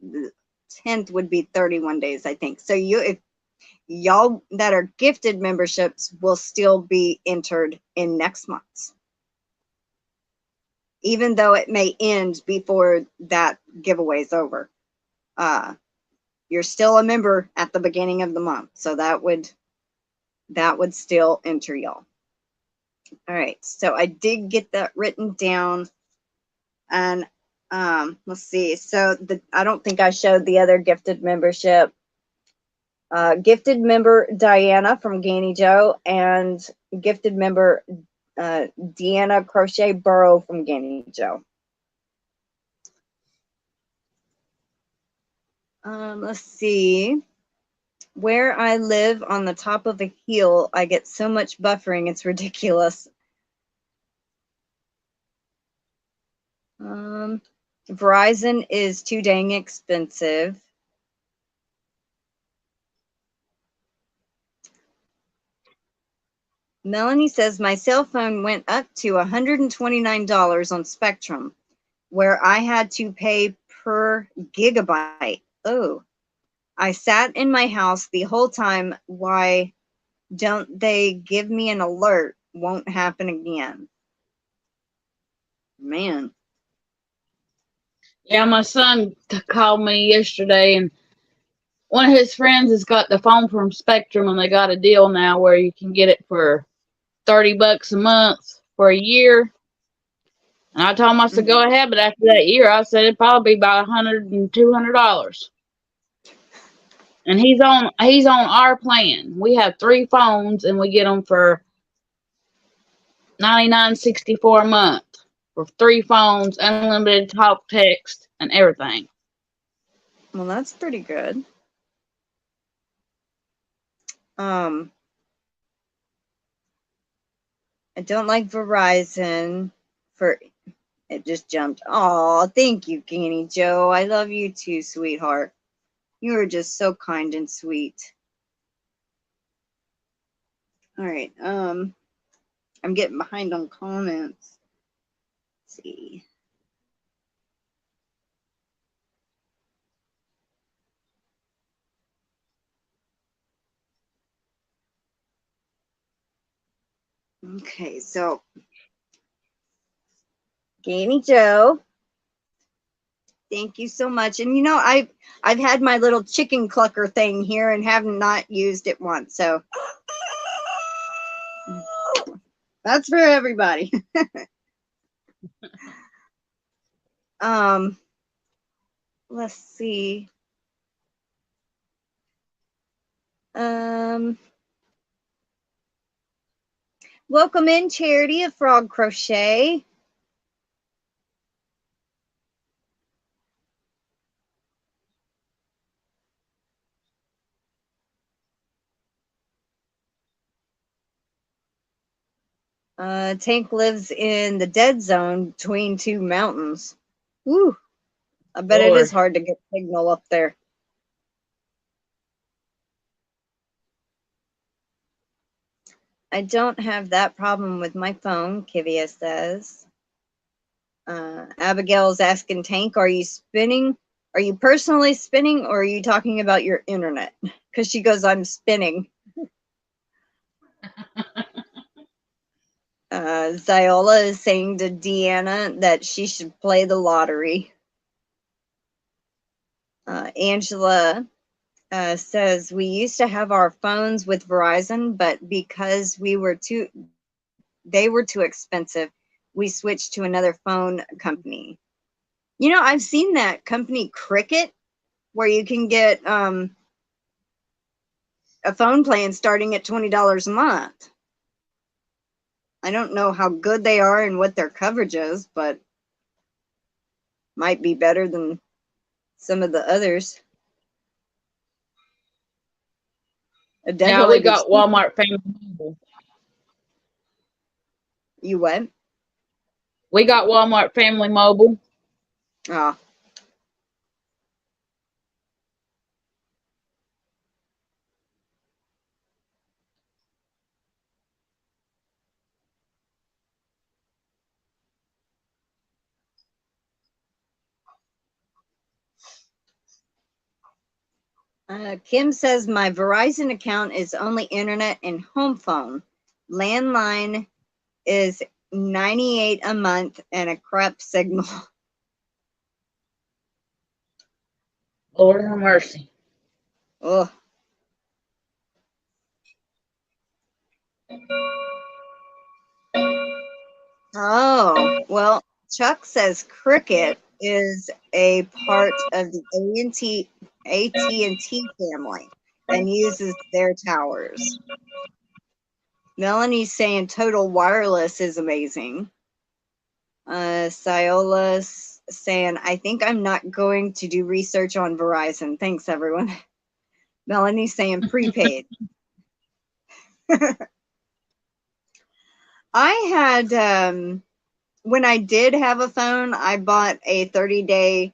the 10th would be 31 days, I think. So if y'all that are gifted memberships will still be entered in next month's, even though it may end before that giveaway is over. You're still a member at the beginning of the month, so that would still enter y'all. All right, so I did get that written down, and let's see. So I don't think I showed the other gifted membership. Gifted member Diana from Ganni Joe, and gifted member Deanna Crochet Burrow from Ganni Joe. Let's see. Where I live on the top of a hill, I get so much buffering, it's ridiculous. Verizon is too dang expensive. Melanie says my cell phone went up to $129 on Spectrum, where I had to pay per gigabyte. Oh, I sat in my house the whole time. Why don't they give me an alert? Won't happen again. Man. Yeah, my son called me yesterday, and one of his friends has got the phone from Spectrum, and they got a deal now where you can get it for $30 a month for a year. And I told him I said, go ahead, but after that year, I said it'd probably be about $100 and $200. And he's on our plan. We have 3 phones, and we get them for $99.64 a month for 3 phones, unlimited talk, text, and everything. Well, that's pretty good. I don't like Verizon for it just jumped. Oh, thank you, Ganni Joe. I love you too, sweetheart. You are just so kind and sweet. All right. I'm getting behind on comments. Let's see. Okay, so Ganni Joe, thank you so much. And you know, I've had my little chicken clucker thing here and have not used it once, so that's for everybody. Let's see. Welcome in, Charity of Frog Crochet. Tank lives in the dead zone between 2 mountains. Woo! I bet Lord. It is hard to get signal up there. I don't have that problem with my phone, Kivia says. Abigail's asking Tank, are you spinning? Are you personally spinning, or are you talking about your internet? Because she goes, I'm spinning. Ziola is saying to Deanna that she should play the lottery. Angela says, we used to have our phones with Verizon, but because they were too expensive, we switched to another phone company. You know, I've seen that company Cricket, where you can get a phone plan starting at $20 a month. I don't know how good they are and what their coverage is, but might be better than some of the others. Yeah, we got Walmart Family Mobile. You what? We got Walmart Family Mobile. Oh. Kim says, my Verizon account is only internet and home phone. Landline is $98 a month and a crap signal. Lord have mercy. Oh. Oh, well, Chuck says Cricket is a part of the AT&T family and uses their towers. Melanie's saying Total Wireless is amazing. Siola's saying, I think I'm not going to do research on Verizon. Thanks, everyone. Melanie's saying prepaid. I had, when I did have a phone, I bought a 30-day,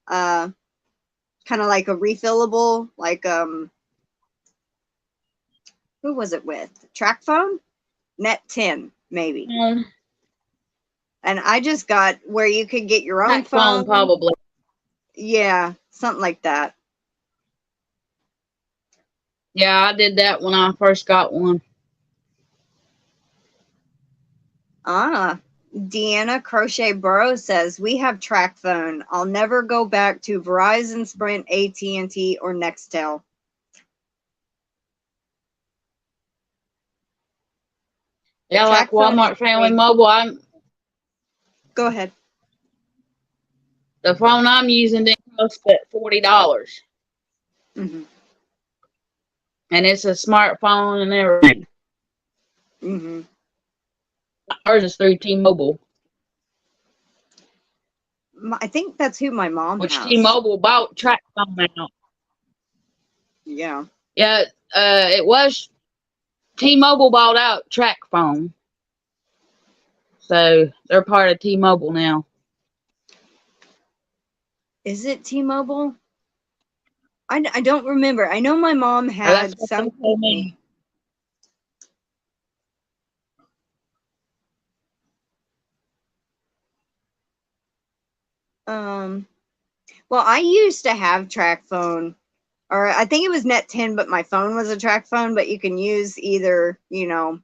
kind of like a refillable, like, who was it with? Track phone? Net 10, maybe. And I just got where you could get your own phone. Probably. Yeah, something like that. Yeah, I did that when I first got one. Ah, Deanna Crochet Burrow says, we have track phone. I'll never go back to Verizon, Sprint, AT&T, or Nextel. Yeah, like Track phone is Walmart Family great. Mobile. Go ahead. The phone I'm using didn't cost but $40. Mm-hmm. And it's a smartphone and everything. Mm-hmm. Ours is through T-Mobile. I think that's who my mom Which has. T-Mobile bought track phone out. Yeah. Yeah, it was T-Mobile bought out track phone. So they're part of T-Mobile now. Is it T-Mobile? I don't remember. I know my mom Or that's had what they some told company. me. Well, I used to have track phone, or I think it was Net 10, but my phone was a track phone, but you can use either, either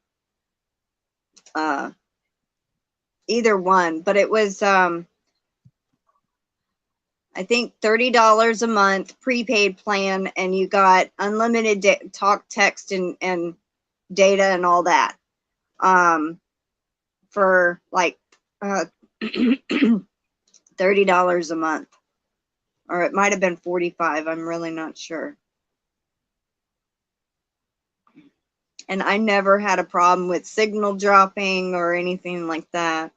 one. But it was, I think $30 a month prepaid plan, and you got unlimited talk, text, and data and all that. For like $30 a month, or it might have been 45. I'm really not sure. And I never had a problem with signal dropping or anything like that.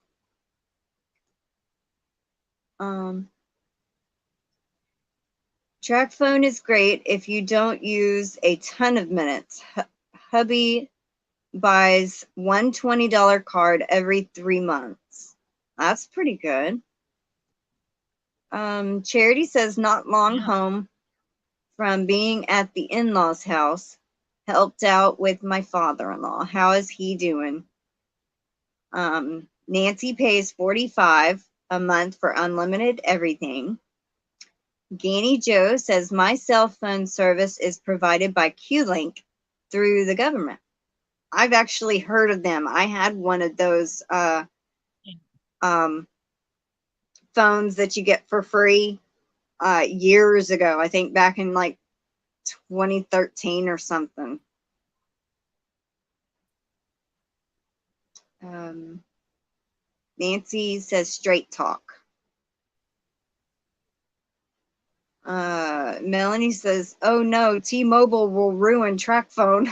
Track phone is great if you don't use a ton of minutes. Hubby buys one $20 card every 3 months. That's pretty good. Charity says, not long home from being at the in-laws house. Helped out with my father-in-law. How is he doing? Nancy pays $45 a month for unlimited everything. Ganni Joe says, my cell phone service is provided by Q-Link through the government. I've actually heard of them. I had one of those phones that you get for free years ago. I think back in like 2013 or something. Nancy says straight talk. Melanie says, oh no, T-Mobile will ruin track phone.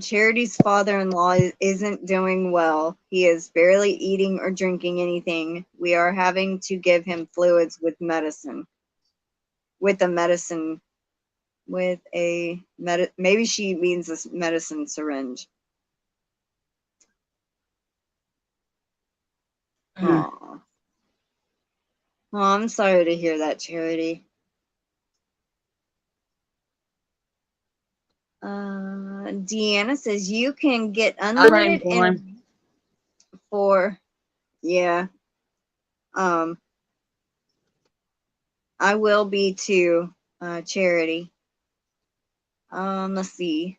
Charity's father-in-law isn't doing well. He is barely eating or drinking anything. We are having to give him fluids with medicine. Maybe she means this medicine syringe. Aw. Oh, I'm sorry to hear that, Charity. Deanna says you can get unlimited internet for, yeah. I will be too, Charity. Let's see.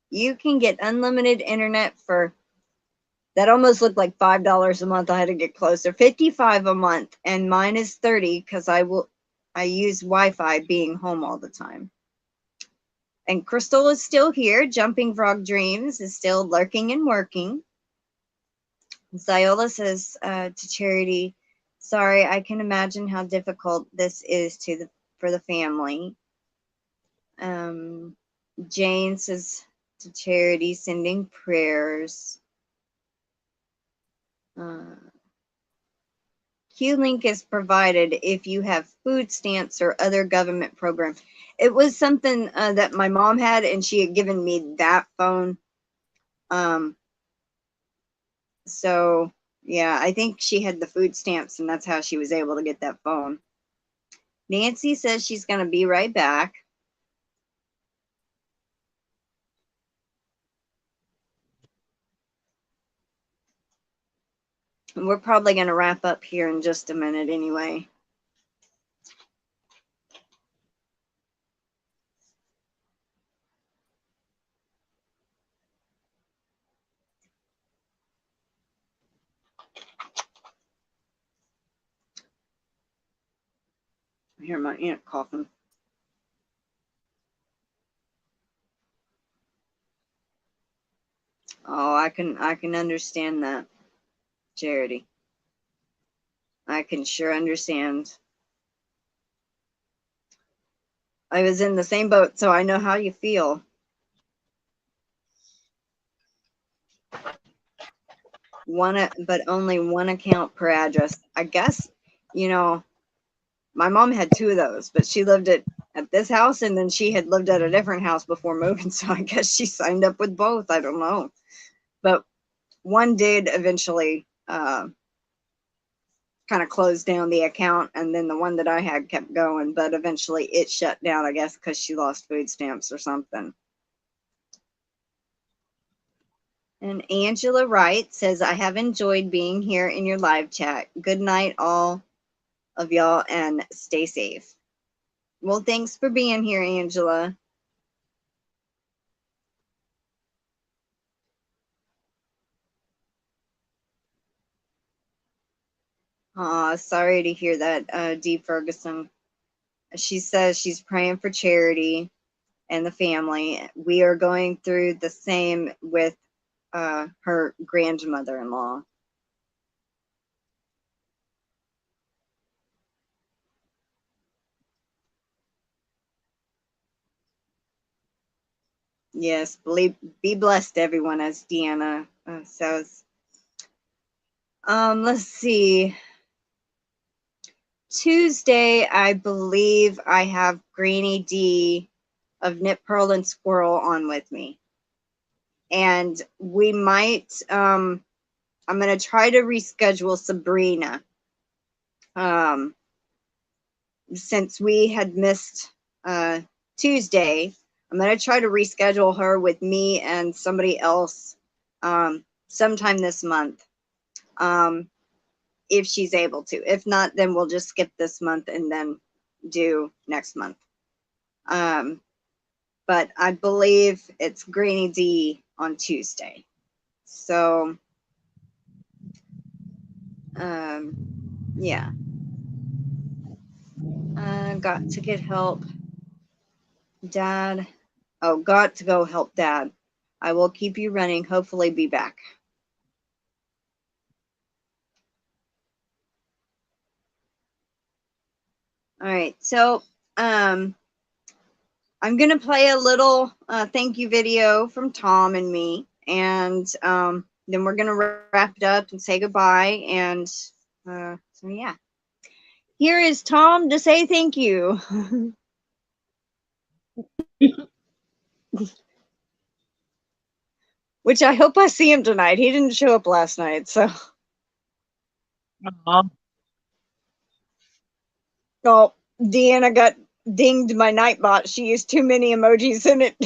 You can get unlimited internet for, that almost looked like $5 a month. I had to get closer. $55 a month, and mine is $30 because I use Wi-Fi being home all the time. And Crystal is still here. Jumping Frog Dreams is still lurking and working. Ziola says to Charity, sorry, I can imagine how difficult this is for the family. Jane says to Charity, sending prayers. Q-Link is provided if you have food stamps or other government programs. It was something that my mom had, and she had given me that phone. So, yeah, I think she had the food stamps, and that's how she was able to get that phone. Nancy says she's going to be right back. And we're probably going to wrap up here in just a minute anyway. I hear my aunt coughing. Oh, I can understand that, Charity. I can sure understand. I was in the same boat, so I know how you feel. But only one account per address. I guess, you know, my mom had two of those, but she lived at this house, and then she had lived at a different house before moving, so I guess she signed up with both. I don't know. But one did eventually kind of close down the account, and then the one that I had kept going, but eventually it shut down, I guess, because she lost food stamps or something. And Angela Wright says, I have enjoyed being here in your live chat. Good night, all of y'all, and stay safe. Well, thanks for being here, Angela. Sorry to hear that, Dee Ferguson. She says she's praying for Charity and the family. We are going through the same with her grandmother-in-law. Yes, be blessed, everyone, as Deanna says. Let's see. Tuesday, I believe I have Granny D of Knit Pearl and Squirrel on with me. And we might, I'm going to try to reschedule Sabrina. Since we had missed Tuesday, I'm going to try to reschedule her with me and somebody else sometime this month. If she's able to. If not, then we'll just skip this month and then do next month. But I believe it's Granny D on Tuesday. So, yeah. Got to get help. Dad. Oh, got to go help Dad. I will keep you running. Hopefully be back. All right. So, I'm going to play a little thank you video from Tom and me. And then we're going to wrap it up and say goodbye. And so, yeah. Here is Tom to say thank you. Which I hope I see him tonight. He didn't show up last night, so. Oh, Deanna got dinged my Nightbot. She used too many emojis in it.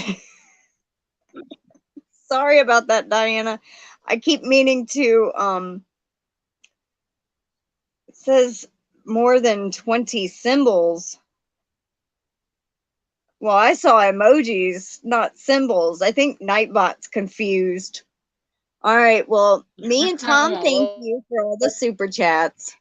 Sorry about that, Diana. I keep meaning to, it says more than 20 symbols. Well, I saw emojis, not symbols. I think Nightbot's confused. All right, well, me and Tom, thank you for all the super chats.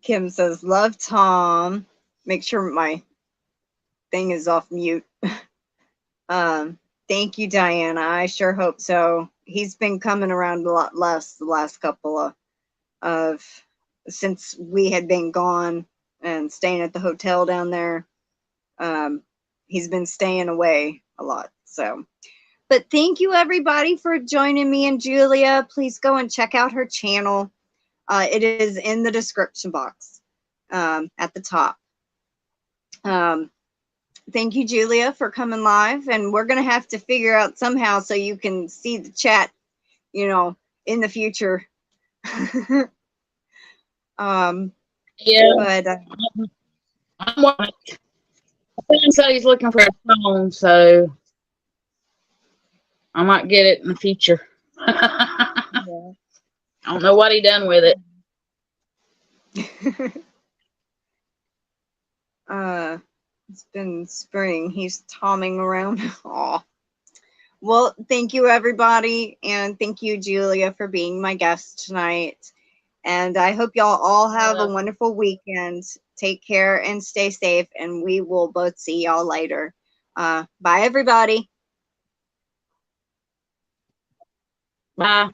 Kim says, love Tom. Make sure my thing is off mute. Thank you, Diana. I sure hope so. He's been coming around a lot less the last couple of since we had been gone and staying at the hotel down there. He's been staying away a lot. So, but thank you everybody for joining me and Julia. Please go and check out her channel. It is in the description box at the top. Thank you, Julia, for coming live. And we're going to have to figure out somehow so you can see the chat, you know, in the future. Yeah. But I'm He said he's looking for a phone, so I might get it in the future. I Yeah. don't know what he done with it. It's been spring. He's tomming around. Aw. Well, thank you, everybody. And thank you, Julia, for being my guest tonight. And I hope y'all all have a wonderful weekend. Take care and stay safe. And we will both see y'all later. Bye, everybody. Bye.